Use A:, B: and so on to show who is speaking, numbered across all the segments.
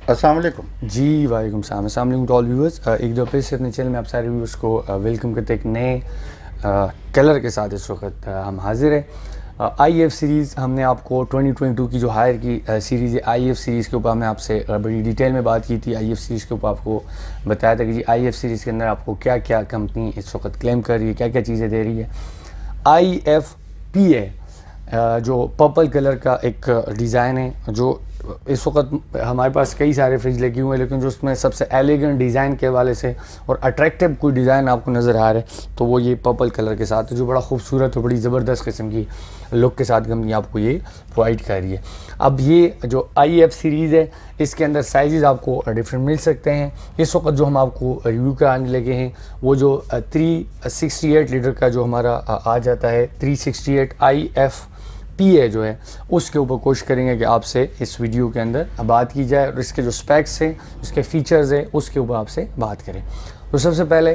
A: अस्सलाम वालेकुम।
B: जी वालेकुम सलाम। अस्सलाम वालेकुम टू ऑल व्यूअर्स। एक दो फिर से अपने चैनल में आप सारे व्यूअर्स को वेलकम करते एक नए कलर के साथ इस वक्त हम हाजिर हैं। आई एफ सीरीज़ हमने आपको 2022 की जो हायर की सीरीज़ है आई एफ सीरीज़ के ऊपर हमने आपसे बड़ी डिटेल में बात की थी। आई एफ सीरीज़ के ऊपर आपको बताया था कि जी आई एफ सीरीज़ के अंदर आपको क्या क्या कंपनी इस वक्त क्लेम कर रही है, क्या क्या चीज़ें दे रही है। आई एफ पी ए जो पर्पल कलर का एक डिज़ाइन है, जो इस वक्त हमारे पास कई सारे फ्रिज लगे हुए हैं, लेकिन जो उसमें सबसे एलिगेंट डिज़ाइन के हवाले से और अट्रैक्टिव कोई डिज़ाइन आपको नज़र आ रहा है तो वो ये पर्पल कलर के साथ है, जो बड़ा खूबसूरत और बड़ी ज़बरदस्त किस्म की लुक के साथ कंपनी आपको ये प्रोवाइड कर रही है। अब ये जो आई एफ सीरीज़ है इसके अंदर साइज़ आपको डिफरेंट मिल सकते हैं। इस वक्त जो हम आपको रिव्यू कराने लगे हैं वो जो 368 लीटर का जो हमारा आ जाता है 368 आई एफ पी ए जो है उसके ऊपर कोशिश करेंगे कि आपसे इस वीडियो के अंदर बात की जाए और इसके जो स्पेक्स हैं, उसके फीचर्स हैं, उसके ऊपर आपसे बात करें। तो सबसे पहले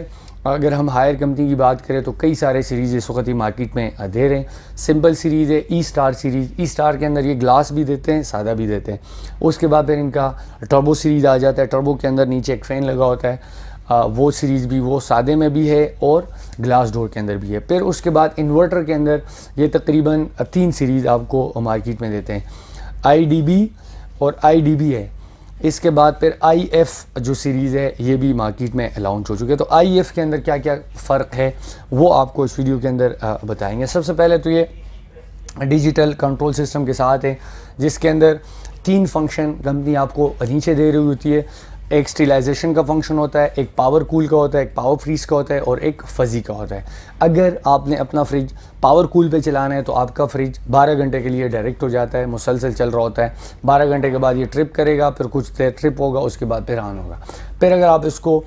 B: अगर हम हायर कंपनी की बात करें तो कई सारे सीरीज़ इस वक्त ही मार्केट में दे रहे हैं। सिंपल सीरीज़ है ई स्टार सीरीज़, ई स्टार के अंदर ये ग्लास भी देते हैं, सादा भी देते हैं। उसके बाद फिर इनका टर्बो सीरीज़ आ जाता है, टर्बो के अंदर नीचे एक फ़ैन लगा होता है, वो सीरीज़ भी वो सादे में भी है और ग्लास डोर के अंदर भी है। फिर उसके बाद इन्वर्टर के अंदर ये तकरीबन 3 सीरीज़ आपको मार्केट में देते हैं, आई डी बी और आई डी बी है। इसके बाद फिर आई एफ़ जो सीरीज़ है ये भी मार्केट में लॉन्च हो चुके हैं। तो आई एफ़ के अंदर क्या क्या फ़र्क है वो आपको इस वीडियो के अंदर बताएंगे। सबसे पहले तो ये डिजिटल कंट्रोल सिस्टम के साथ है, जिसके अंदर 3 फंक्शन कंपनी आपको नीचे दे रही होती है। एक स्टीलाइजेशन का फंक्शन होता है, एक पावर कूल का होता है, एक पावर फ्रीज का होता है और एक फजी का होता है। अगर आपने अपना फ्रिज पावर कूल पे चलाना है तो आपका फ्रिज 12 घंटे के लिए डायरेक्ट हो जाता है, मुसलसल चल रहा होता है। 12 घंटे के बाद ये ट्रिप करेगा, फिर कुछ देर ट्रिप होगा, उसके बाद फिर ऑन होगा। फिर अगर आप इसको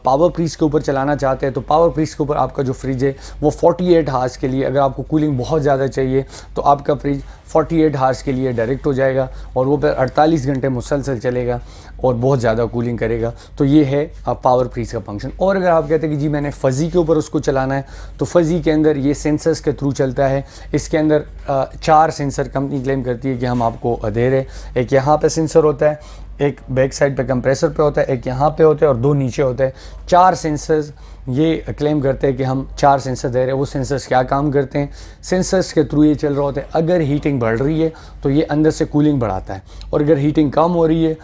B: पावर फ्रीज के ऊपर चलाना चाहते हैं तो पावर फ्रीज के ऊपर आपका जो फ्रिज है वो 48 हार्स के लिए, अगर आपको कूलिंग बहुत ज़्यादा चाहिए तो आपका फ्रिज 48 हार्स के लिए डायरेक्ट हो जाएगा और वो फिर 48 घंटे मुसलसल चलेगा और बहुत ज़्यादा कूलिंग करेगा। तो ये है पावर फ्रीज का फंक्शन। और अगर आप कहते हैं कि जी मैंने फ़ज़ी के ऊपर उसको चलाना है तो फ़ज़ी के अंदर ये सेंसर्स के थ्रू चलता है। इसके अंदर 4 सेंसर कंपनी क्लेम करती है कि हम आपको दे रहे। एक यहाँ पे सेंसर होता है, एक बैक साइड पे कंप्रेसर पे होता है, एक यहाँ पे होता है और 2 नीचे होते हैं। 4 सेंसर्स ये क्लेम करते हैं कि हम 4 सेंसर दे रहे हैं। वो सेंसर्स क्या काम करते हैं, सेंसर्स के थ्रू ये चल रहा होता है। अगर हीटिंग बढ़ रही है तो ये अंदर से कूलिंग बढ़ाता है और अगर हीटिंग कम हो रही है,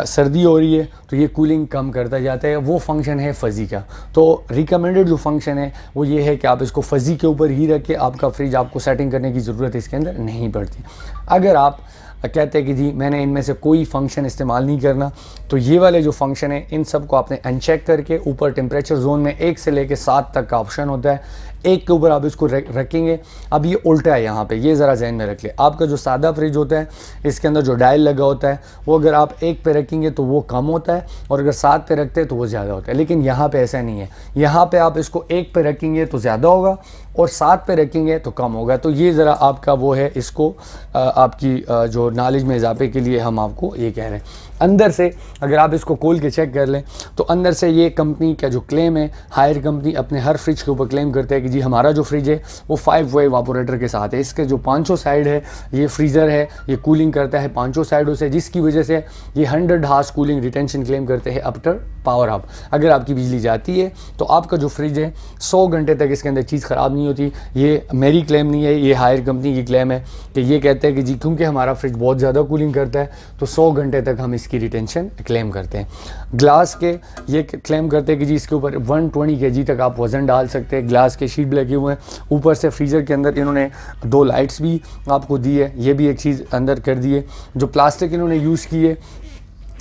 B: सर्दी हो रही है तो ये कूलिंग कम करता जाता है। वो फंक्शन है फ़ज़ी का। तो रिकमेंडेड जो फंक्शन है वो ये है कि आप इसको फ़ज़ी के ऊपर ही रखें, आपका फ्रिज आपको सेटिंग करने की ज़रूरत इसके अंदर नहीं पड़ती। अगर आप कहते हैं कि जी मैंने इनमें से कोई फंक्शन इस्तेमाल नहीं करना तो ये वाले जो फंक्शन है इन सब को आपने अनचेक करके ऊपर टेम्परेचर जोन में 1 से लेकर 7 तक का ऑप्शन होता है, 1 के ऊपर आप इसको रखेंगे। अब ये उल्टा है यहाँ पे, ये ज़रा जहन में रख ले। आपका जो सादा फ्रिज होता है इसके अंदर जो डायल लगा होता है वो अगर आप 1 पे रखेंगे तो वो कम होता है और अगर 7 पे रखते हैं तो वो ज़्यादा होता है। लेकिन यहाँ पे ऐसा नहीं है, यहाँ पे आप इसको 1 पे रखेंगे तो ज़्यादा होगा और 7 पे रखेंगे तो कम होगा। तो ये ज़रा आपका वो है, इसको आपकी जो नॉलेज में इजाफे के लिए हम आपको ये कह रहे हैं। अंदर से अगर आप इसको खोल के चेक कर लें तो अंदर से ये कंपनी का जो क्लेम है, हायर कंपनी अपने हर फ्रिज के ऊपर क्लेम करते हैं कि जी हमारा जो फ्रिज है वो 5 वे इवापोरेटर के साथ है। इसके जो 500 साइड है, ये फ्रीज़र है, ये कूलिंग करता है 500 साइडों से, जिसकी वजह से ये 100 हार्स कूलिंग रिटेंशन क्लेम करते हैं आफ्टर पावर ऑफ। अगर आपकी बिजली जाती है तो आपका जो फ्रिज है 100 घंटे तक इसके अंदर चीज़ ख़राब नहीं होती। ये मेरी क्लेम नहीं है, ये हायर कंपनी की क्लेम है कि ये कहते हैं कि जी क्योंकि हमारा फ्रिज बहुत ज़्यादा कूलिंग करता है तो 100 घंटे तक हम इसकी रिटेंशन क्लेम करते हैं। ग्लास के ये क्लेम करते हैं कि जी इसके ऊपर 120 kg तक आप वज़न डाल सकते हैं। ग्लास के शीट लगे हुए हैं, ऊपर से फ्रीज़र के अंदर इन्होंने 2 लाइट्स भी आपको दी है, ये भी एक चीज़ अंदर कर दी है। जो प्लास्टिक इन्होंने यूज़ की है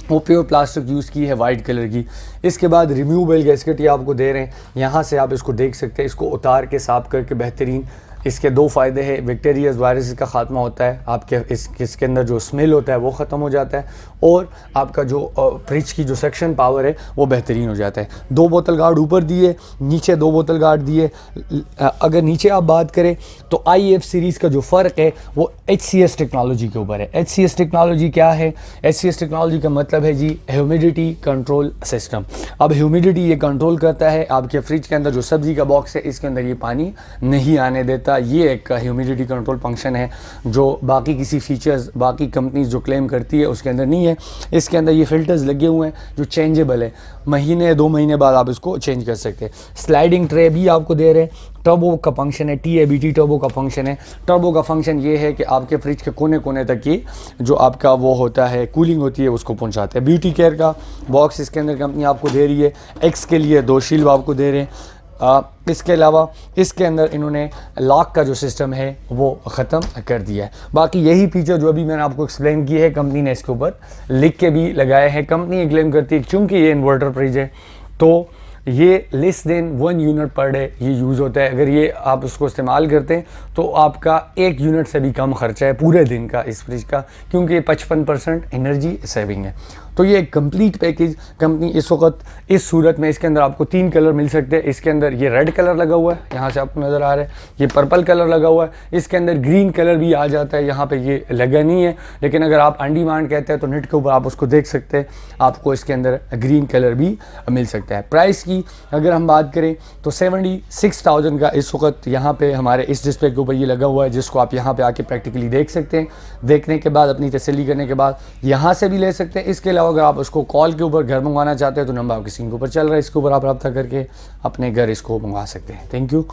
B: वो प्योर प्लास्टिक यूज़ की है वाइट कलर की। इसके बाद रिमूवेबल गैस्केट ये आपको दे रहे हैं, यहाँ से आप इसको देख सकते हैं। इसको उतार के साफ करके बेहतरीन, इसके 2 फ़ायदे हैं, बैक्टीरिया वायरस का ख़ात्मा होता है, आपके इसके अंदर जो स्मेल होता है वो ख़त्म हो जाता है और आपका जो फ्रिज की जो सेक्शन पावर है वो बेहतरीन हो जाता है। 2 बोतल गार्ड ऊपर दिए, नीचे 2 बोतल गार्ड दिए। अगर नीचे आप बात करें तो आई एफ सीरीज़ का जो फ़र्क है वो HCS टेक्नोलॉजी के ऊपर है। HCS टेक्नोलॉजी क्या है? HCS टेक्नोलॉजी का मतलब है जी ह्यूमिडिटी कंट्रोल सिस्टम। अब ह्यूमिडिटी ये कंट्रोल करता है आपके फ्रिज के अंदर जो सब्ज़ी का बॉक्स है इसके अंदर ये पानी नहीं आने देता होता। ये एक ह्यूमिडिटी कंट्रोल फंक्शन है जो बाकी किसी फीचर्स बाकी कंपनीज जो क्लेम करती है उसके अंदर नहीं है। इसके अंदर ये फ़िल्टर्स लगे हुए हैं जो चेंजेबल है, महीने 2 महीने बाद आप इसको चेंज कर सकते हैं। स्लाइडिंग ट्रे भी आपको दे रहे हैं। टर्बो का फंक्शन है, TABT टर्बो का फंक्शन है। टर्बो का फंक्शन ये है कि आपके फ्रिज के कोने कोने तक की जो आपका वो होता है कूलिंग होती है उसको पहुंचाते हैं। ब्यूटी केयर का बॉक्स इसके अंदर कंपनी आपको दे रही है। एक्स के लिए 2 शील्ड आपको दे रहे हैं। इसके अलावा इसके अंदर इन्होंने लॉक का जो सिस्टम है वो ख़त्म कर दिया है। बाकी यही फीचर जो अभी मैंने आपको एक्सप्लेन किए है कंपनी ने इसके ऊपर लिख के भी लगाए हैं। कंपनी ये क्लेम करती है चूँकि ये इन्वर्टर फ्रिज है तो ये less than 1 unit per day ये यूज़ होता है। अगर ये आप उसको इस्तेमाल करते हैं तो आपका 1 यूनिट से भी कम खर्चा है पूरे दिन का इस फ्रिज का, क्योंकि ये 55% एनर्जी सेविंग है। तो ये एक कंप्लीट पैकेज कंपनी इस वक्त इस सूरत में इसके अंदर आपको 3 कलर मिल सकते हैं। इसके अंदर ये रेड कलर लगा हुआ है, यहाँ से आपको नज़र आ रहा है, ये पर्पल कलर लगा हुआ है। इसके अंदर ग्रीन कलर भी आ जाता है, यहाँ पे ये लगा नहीं है, लेकिन अगर आप ऑन डिमांड कहते हैं तो नेट के ऊपर आप उसको देख सकते हैं, आपको इसके अंदर ग्रीन कलर भी मिल सकता है। प्राइस की अगर हम बात करें तो 76,000 का इस वक्त यहाँ पे हमारे इस डिस्प्ले के ऊपर ये लगा हुआ है, जिसको आप यहाँ पे आके प्रैक्टिकली देख सकते हैं। देखने के बाद अपनी तसल्ली करने के बाद यहाँ से भी ले सकते हैं। इसके अलावा अगर आप उसको कॉल के ऊपर घर मंगवाना चाहते हैं तो नंबर आपकी स्क्रीन के ऊपर चल रहा है, इसके ऊपर आप रब्ता करके अपने घर इसको मंगवा सकते हैं। Thank you.